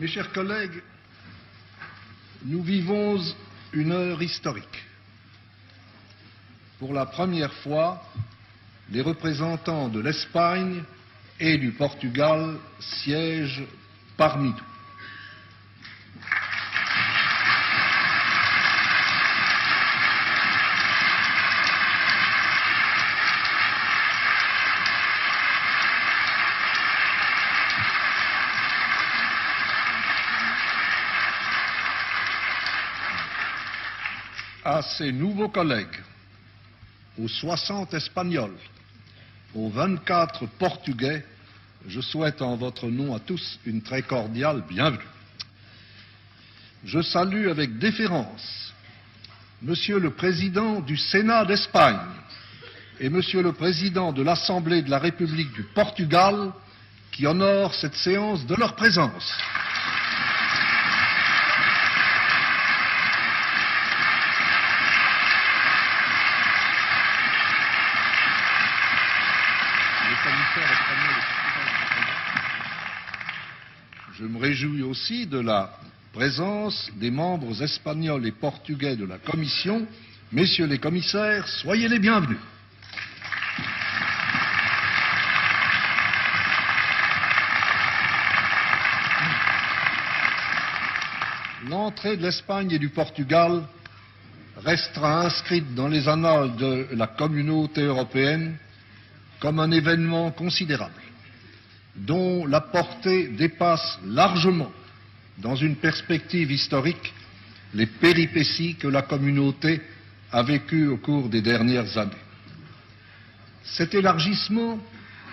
Mes chers collègues, nous vivons une heure historique. Pour la première fois, les représentants de l'Espagne et du Portugal siègent parmi nous. À ces nouveaux collègues, aux 60 Espagnols, aux 24 Portugais, je souhaite en votre nom à tous une très cordiale bienvenue. Je salue avec déférence Monsieur le Président du Sénat d'Espagne et Monsieur le Président de l'Assemblée de la République du Portugal qui honorent cette séance de leur présence. Je me réjouis aussi de la présence des membres espagnols et portugais de la Commission. Messieurs les commissaires, soyez les bienvenus. L'entrée de l'Espagne et du Portugal restera inscrite dans les annales de la communauté européenne comme un événement considérable, dont la portée dépasse largement, dans une perspective historique, les péripéties que la communauté a vécues au cours des dernières années. Cet élargissement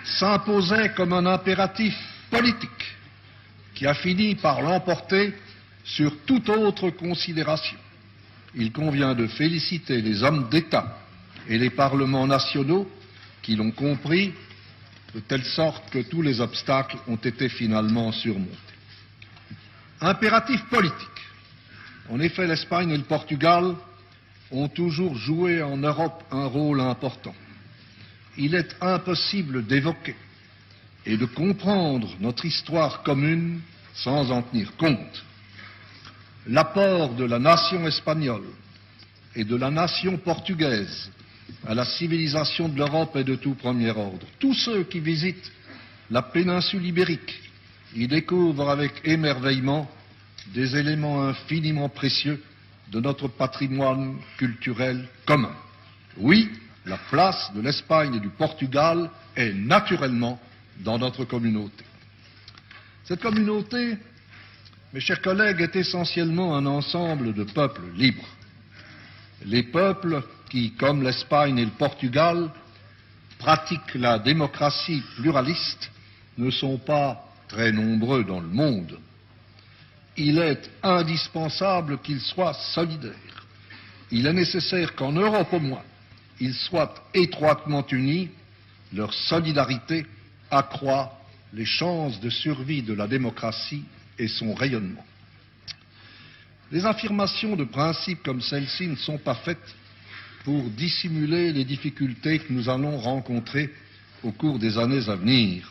s'imposait comme un impératif politique qui a fini par l'emporter sur toute autre considération. Il convient de féliciter les hommes d'État et les parlements nationaux qui l'ont compris, de telle sorte que tous les obstacles ont été finalement surmontés. Impératif politique. En effet, l'Espagne et le Portugal ont toujours joué en Europe un rôle important. Il est impossible d'évoquer et de comprendre notre histoire commune sans en tenir compte. L'apport de la nation espagnole et de la nation portugaise à la civilisation de l'Europe est de tout premier ordre. Tous ceux qui visitent la péninsule ibérique y découvrent avec émerveillement des éléments infiniment précieux de notre patrimoine culturel commun. Oui, la place de l'Espagne et du Portugal est naturellement dans notre communauté. Cette communauté, mes chers collègues, est essentiellement un ensemble de peuples libres. Les peuples qui, comme l'Espagne et le Portugal, pratiquent la démocratie pluraliste, ne sont pas très nombreux dans le monde. Il est indispensable qu'ils soient solidaires. Il est nécessaire qu'en Europe au moins, ils soient étroitement unis. Leur solidarité accroît les chances de survie de la démocratie et son rayonnement. Les affirmations de principe comme celle-ci ne sont pas faites pour dissimuler les difficultés que nous allons rencontrer au cours des années à venir.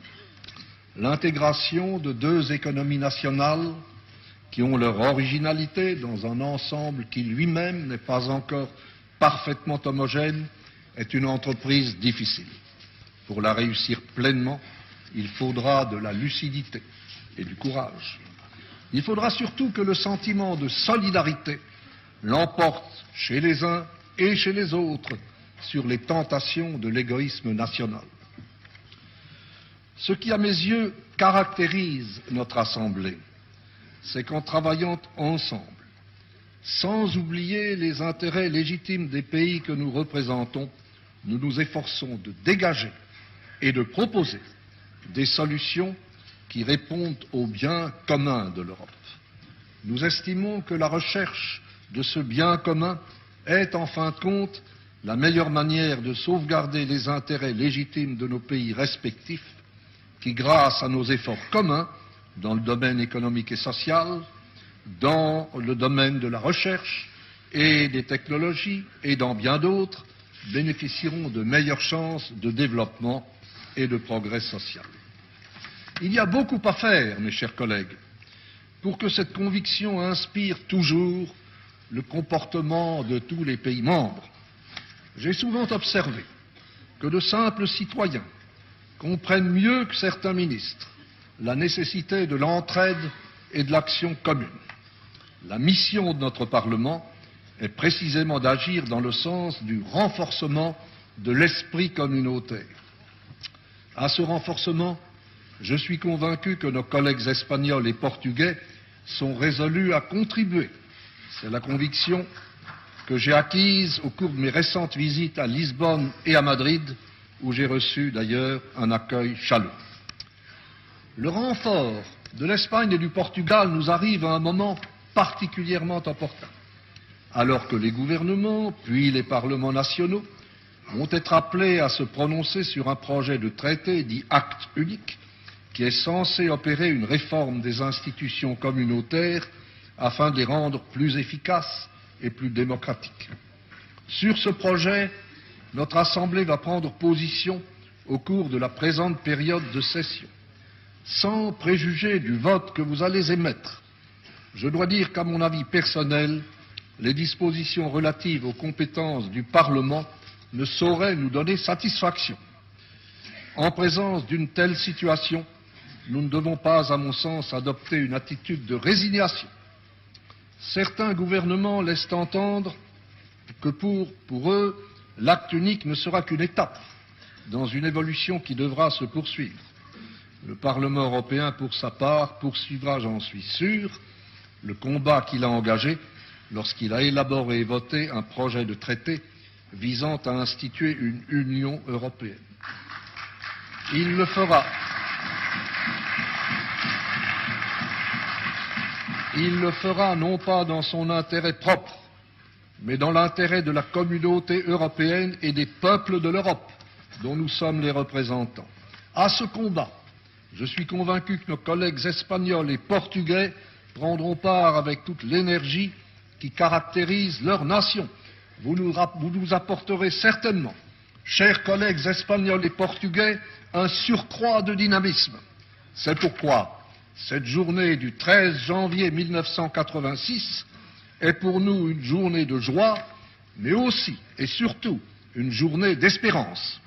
L'intégration de deux économies nationales qui ont leur originalité dans un ensemble qui lui-même n'est pas encore parfaitement homogène est une entreprise difficile. Pour la réussir pleinement, il faudra de la lucidité et du courage. Il faudra surtout que le sentiment de solidarité l'emporte chez les uns et chez les autres sur les tentations de l'égoïsme national. Ce qui, à mes yeux, caractérise notre Assemblée, c'est qu'en travaillant ensemble, sans oublier les intérêts légitimes des pays que nous représentons, nous nous efforçons de dégager et de proposer des solutions qui répondent au bien commun de l'Europe. Nous estimons que la recherche de ce bien commun est, en fin de compte, la meilleure manière de sauvegarder les intérêts légitimes de nos pays respectifs qui, grâce à nos efforts communs dans le domaine économique et social, dans le domaine de la recherche et des technologies et dans bien d'autres, bénéficieront de meilleures chances de développement et de progrès social. Il y a beaucoup à faire, mes chers collègues, pour que cette conviction inspire toujours le comportement de tous les pays membres. J'ai souvent observé que de simples citoyens comprennent mieux que certains ministres la nécessité de l'entraide et de l'action commune. La mission de notre Parlement est précisément d'agir dans le sens du renforcement de l'esprit communautaire. À ce renforcement, je suis convaincu que nos collègues espagnols et portugais sont résolus à contribuer. C'est la conviction que j'ai acquise au cours de mes récentes visites à Lisbonne et à Madrid, où j'ai reçu d'ailleurs un accueil chaleureux. Le renfort de l'Espagne et du Portugal nous arrive à un moment particulièrement opportun, alors que les gouvernements, puis les parlements nationaux, vont être appelés à se prononcer sur un projet de traité dit acte unique, qui est censé opérer une réforme des institutions communautaires afin de les rendre plus efficaces et plus démocratiques. Sur ce projet, notre Assemblée va prendre position au cours de la présente période de session. Sans préjuger du vote que vous allez émettre, je dois dire qu'à mon avis personnel, les dispositions relatives aux compétences du Parlement ne sauraient nous donner satisfaction. En présence d'une telle situation, nous ne devons pas, à mon sens, adopter une attitude de résignation. Certains gouvernements laissent entendre que pour eux, l'acte unique ne sera qu'une étape dans une évolution qui devra se poursuivre. Le Parlement européen, pour sa part, poursuivra, j'en suis sûr, le combat qu'il a engagé lorsqu'il a élaboré et voté un projet de traité visant à instituer une Union européenne. Il le fera. Il le fera non pas dans son intérêt propre, mais dans l'intérêt de la communauté européenne et des peuples de l'Europe, dont nous sommes les représentants. À ce combat, je suis convaincu que nos collègues espagnols et portugais prendront part avec toute l'énergie qui caractérise leur nation. Vous nous apporterez certainement, chers collègues espagnols et portugais, un surcroît de dynamisme. C'est pourquoi cette journée du 13 janvier 1986 est pour nous une journée de joie, mais aussi et surtout une journée d'espérance.